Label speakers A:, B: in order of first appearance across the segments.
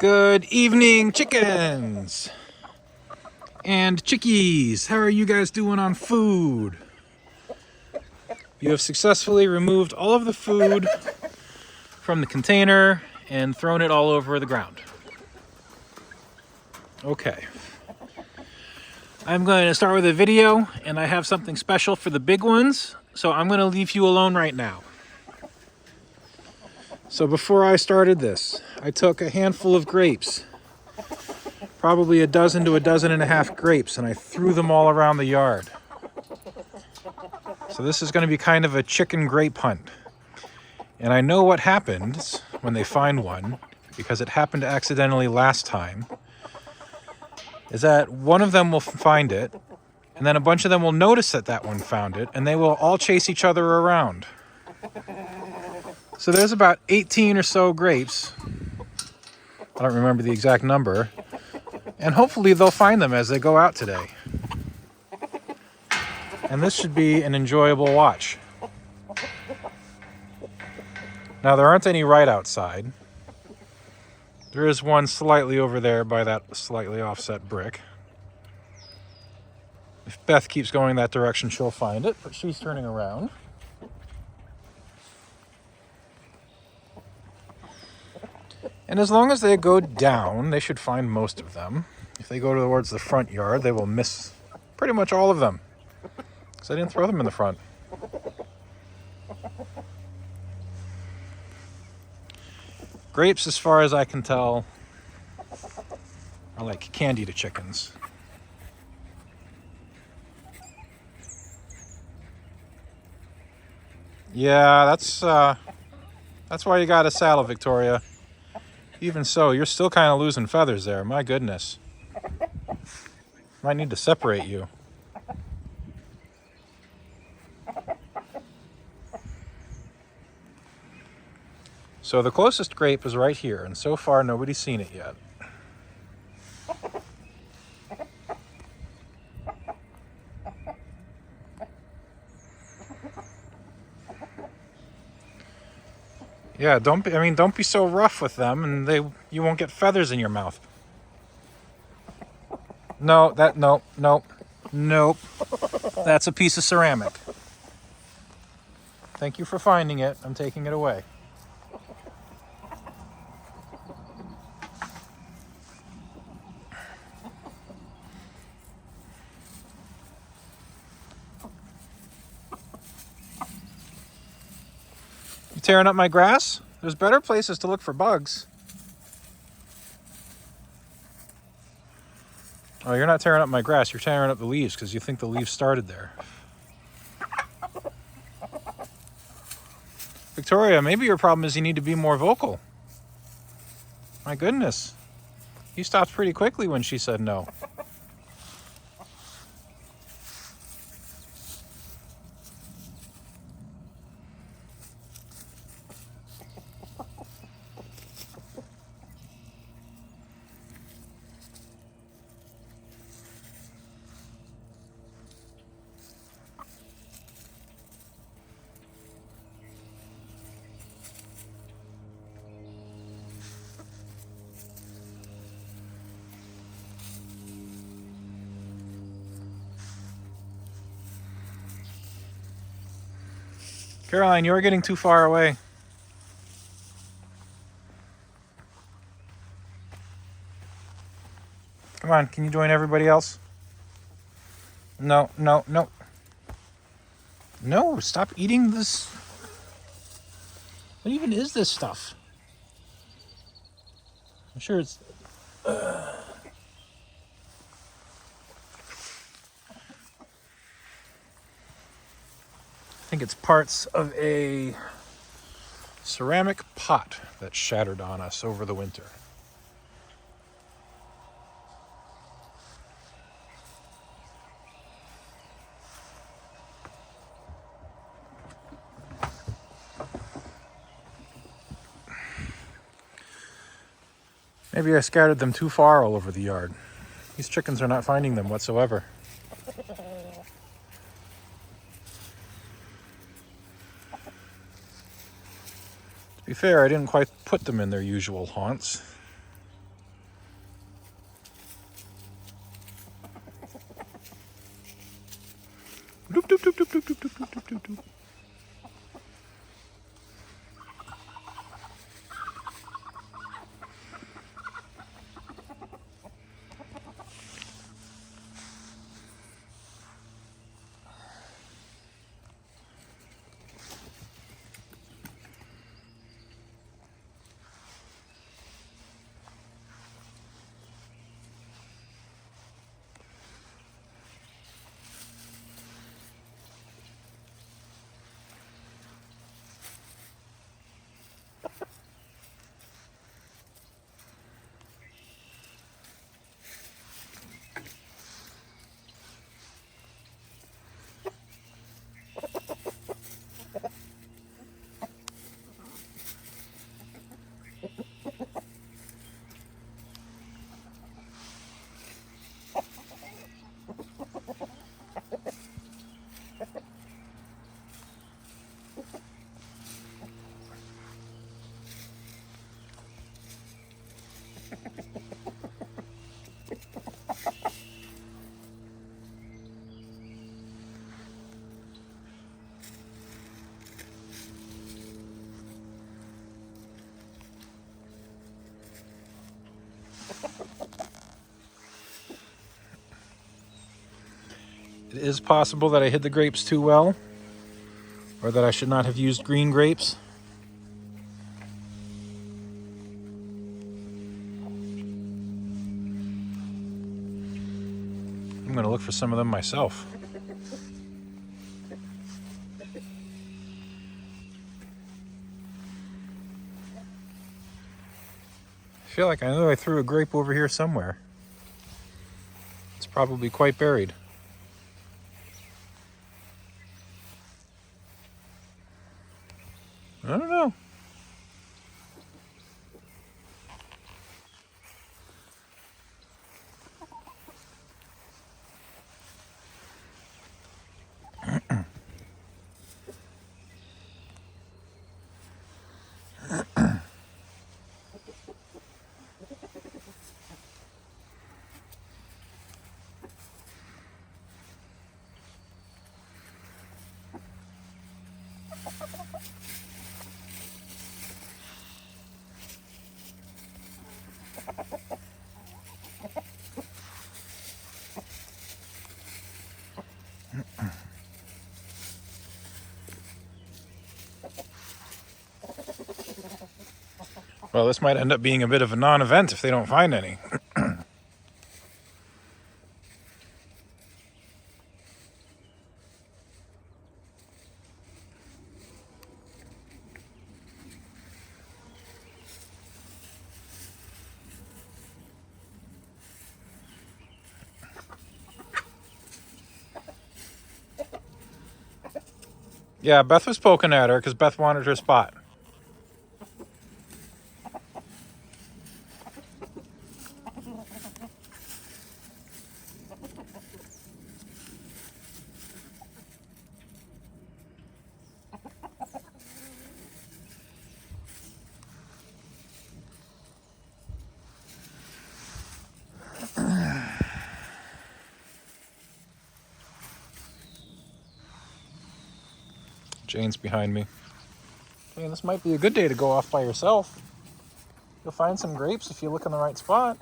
A: Good evening, chickens and chickies. How are you guys doing on food? You have successfully removed all of the food from the container and thrown it all over the ground. Okay. I'm going to start with a video, and I have something special for the big ones, so I'm going to leave you alone right now. So before I started this, I took a handful of grapes, probably a dozen to a dozen and a half grapes, and I threw them all around the yard. So this is going to be kind of a chicken grape hunt. And I know what happens when they find one, because it happened accidentally last time, is that one of them will find it, and then a bunch of them will notice that that one found it, and they will all chase each other around. So there's about 18 or so grapes. I don't remember the exact number. And hopefully they'll find them as they go out today. And this should be an enjoyable watch. Now there aren't any right outside. There is one slightly over there by that slightly offset brick. If Beth keeps going that direction, she'll find it, but she's turning around. And as long as they go down, they should find most of them. If they go towards the front yard, they will miss pretty much all of them, because I didn't throw them in the front. Grapes, as far as I can tell, are like candy to chickens. Yeah, that's why you got a saddle, Victoria. Even so, you're still kind of losing feathers there. My goodness. Might need to separate you. So the closest grape is right here, and so far nobody's seen it yet. Yeah, don't be so rough with them, and you won't get feathers in your mouth. No, nope. That's a piece of ceramic. Thank you for finding it. I'm taking it away. You tearing up my grass? There's better places to look for bugs. Oh, you're not tearing up my grass. You're tearing up the leaves because you think the leaves started there. Victoria, maybe your problem is you need to be more vocal. My goodness. You stopped pretty quickly when she said no. Caroline, you're getting too far away. Come on, can you join everybody else? No. No, stop eating this. What even is this stuff? I'm sure it's... I think it's parts of a ceramic pot that shattered on us over the winter. Maybe I scattered them too far all over the yard. These chickens are not finding them whatsoever. To be fair, I didn't quite put them in their usual haunts. Doop, doop, doop, doop, doop, doop, doop, doop, doop, doop. It is possible that I hid the grapes too well, or that I should not have used green grapes. I'm going to look for some of them myself. I feel like I know I threw a grape over here somewhere. It's probably quite buried. I don't know. Well, this might end up being a bit of a non-event if they don't find any. Yeah, Beth was poking at her because Beth wanted her spot. Jane's behind me. Jane, this might be a good day to go off by yourself. You'll find some grapes if you look in the right spot.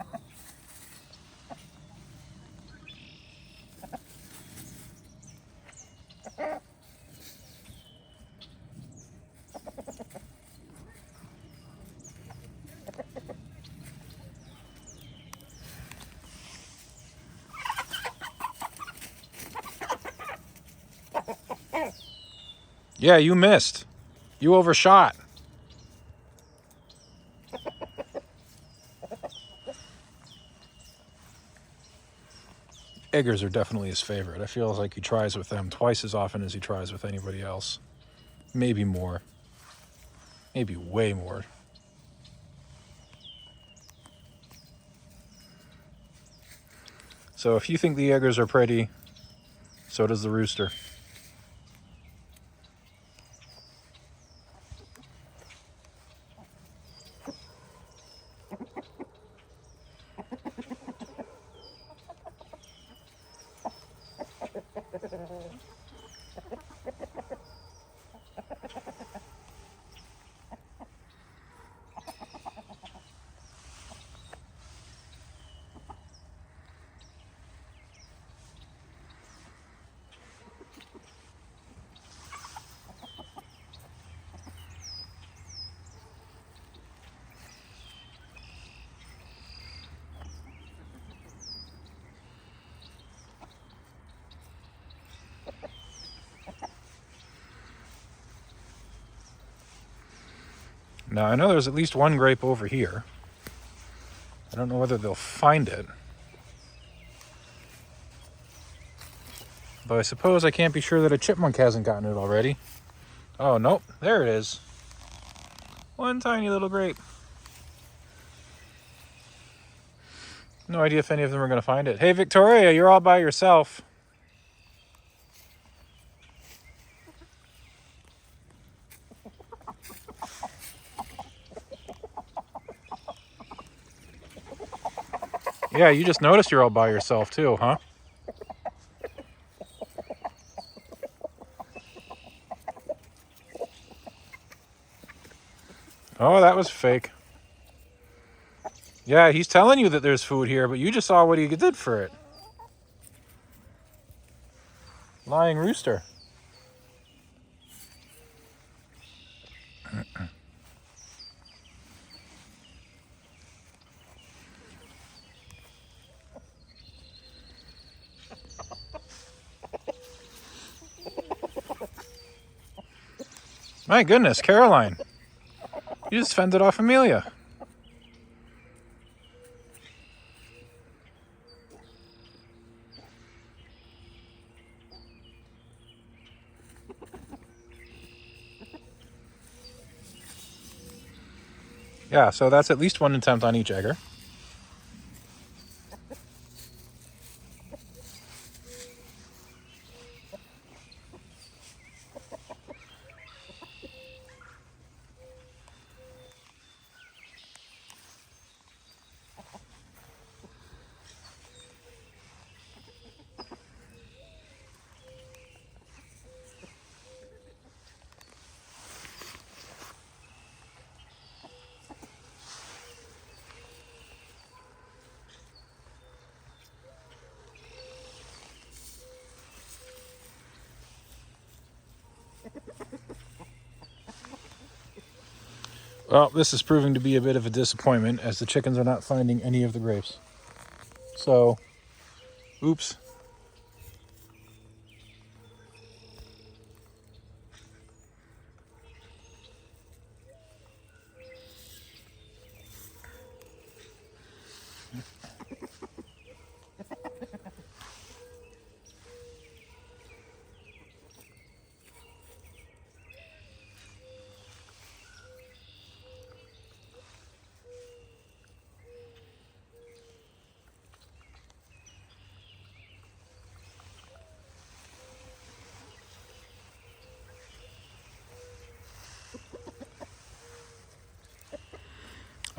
A: Yeah, you missed. You overshot. Eggers are definitely his favorite. I feel like he tries with them twice as often as he tries with anybody else. Maybe more. Maybe way more. So if you think the Eggers are pretty, so does the rooster. Now, I know there's at least one grape over here. I don't know whether they'll find it. But I suppose I can't be sure that a chipmunk hasn't gotten it already. Oh, nope. There it is. One tiny little grape. No idea if any of them are going to find it. Hey, Victoria, you're all by yourself. Yeah, you just noticed you're all by yourself too, huh? Oh, that was fake. Yeah, he's telling you that there's food here, but you just saw what he did for it. Lying rooster. My goodness, Caroline. You just fended off Amelia. Yeah, so that's at least one attempt on each egger. Well, this is proving to be a bit of a disappointment as the chickens are not finding any of the grapes. So, oops.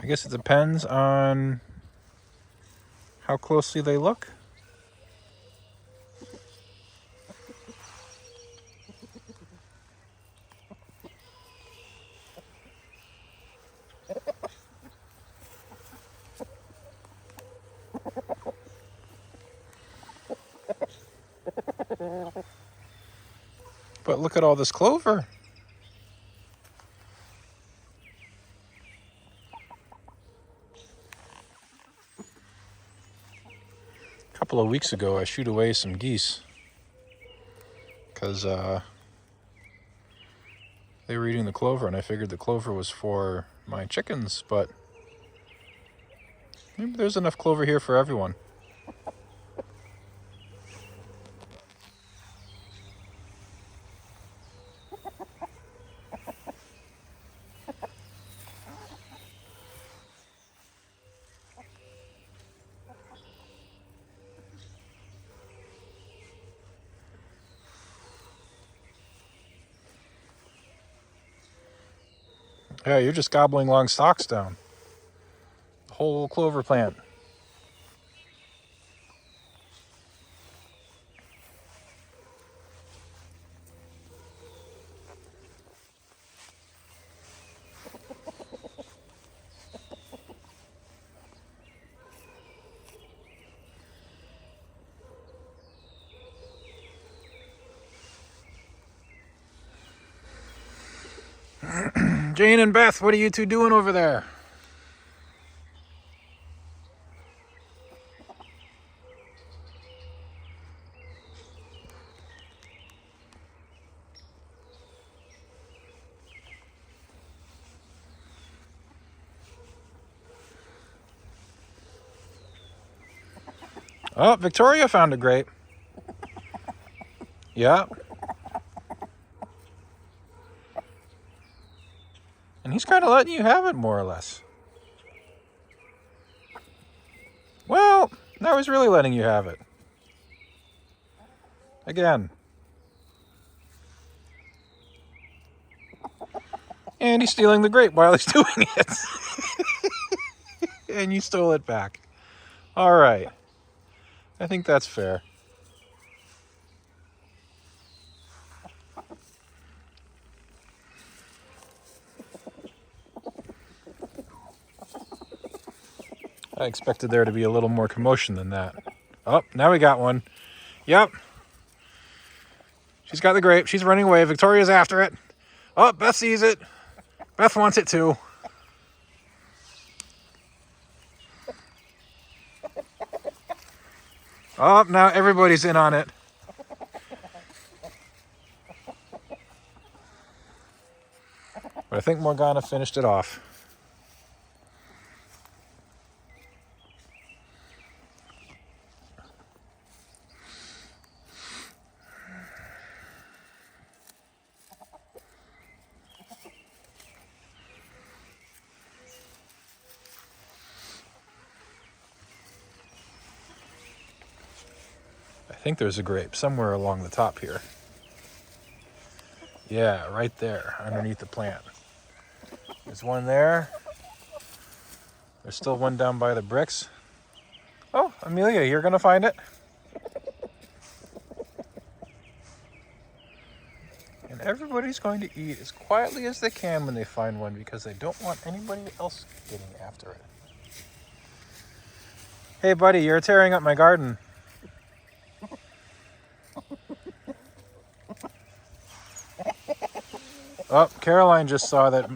A: I guess it depends on how closely they look. But look at all this clover. A couple of weeks ago, I shooed away some geese because they were eating the clover, and I figured the clover was for my chickens, but maybe there's enough clover here for everyone. Yeah, you're just gobbling long stalks down. The whole clover plant. Jane and Beth, what are you two doing over there? Oh, Victoria found a grape. Yeah. And he's kind of letting you have it, more or less. Well, now he's really letting you have it. Again. And he's stealing the grape while he's doing it. And you stole it back. All right. I think that's fair. I expected there to be a little more commotion than that. Oh, now we got one. Yep. She's got the grape. She's running away. Victoria's after it. Oh, Beth sees it. Beth wants it too. Oh, now everybody's in on it. But I think Morgana finished it off. I think there's a grape somewhere along the top here. Yeah, right there, underneath the plant. There's one there. There's still one down by the bricks. Oh, Amelia, you're gonna find it. And everybody's going to eat as quietly as they can when they find one because they don't want anybody else getting after it. Hey buddy, you're tearing up my garden. Oh, Caroline just saw that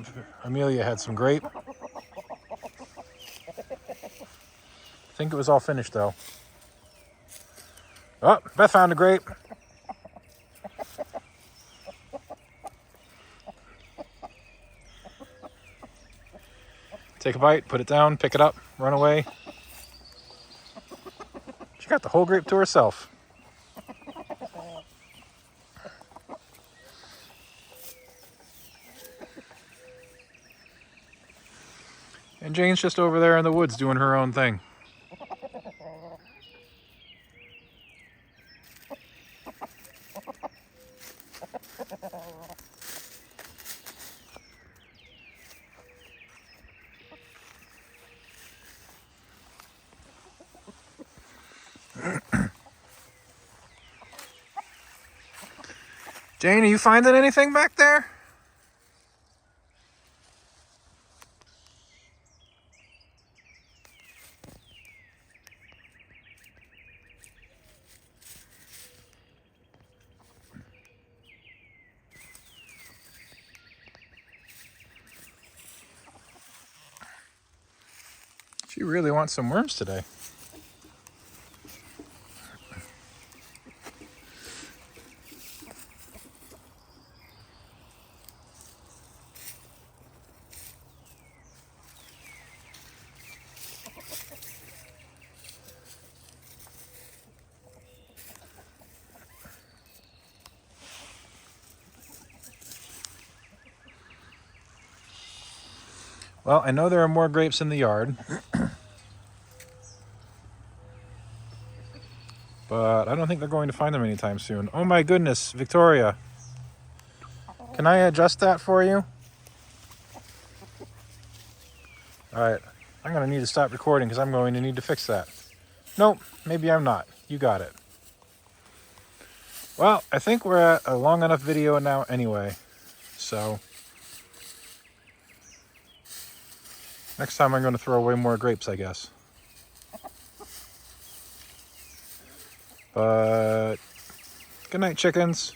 A: Amelia had some grape. I think it was all finished though. Oh, Beth found a grape. Take a bite, put it down, pick it up, run away. She got the whole grape to herself. And Jane's just over there in the woods doing her own thing. Jane, are you finding anything back there? She really wants some worms today. Well, I know there are more grapes in the yard. But I don't think they're going to find them anytime soon. Oh my goodness, Victoria. Can I adjust that for you? Alright, I'm going to need to stop recording because I'm going to need to fix that. Nope, maybe I'm not. You got it. Well, I think we're at a long enough video now anyway. So, next time I'm going to throw away more grapes, I guess. But, good night, chickens.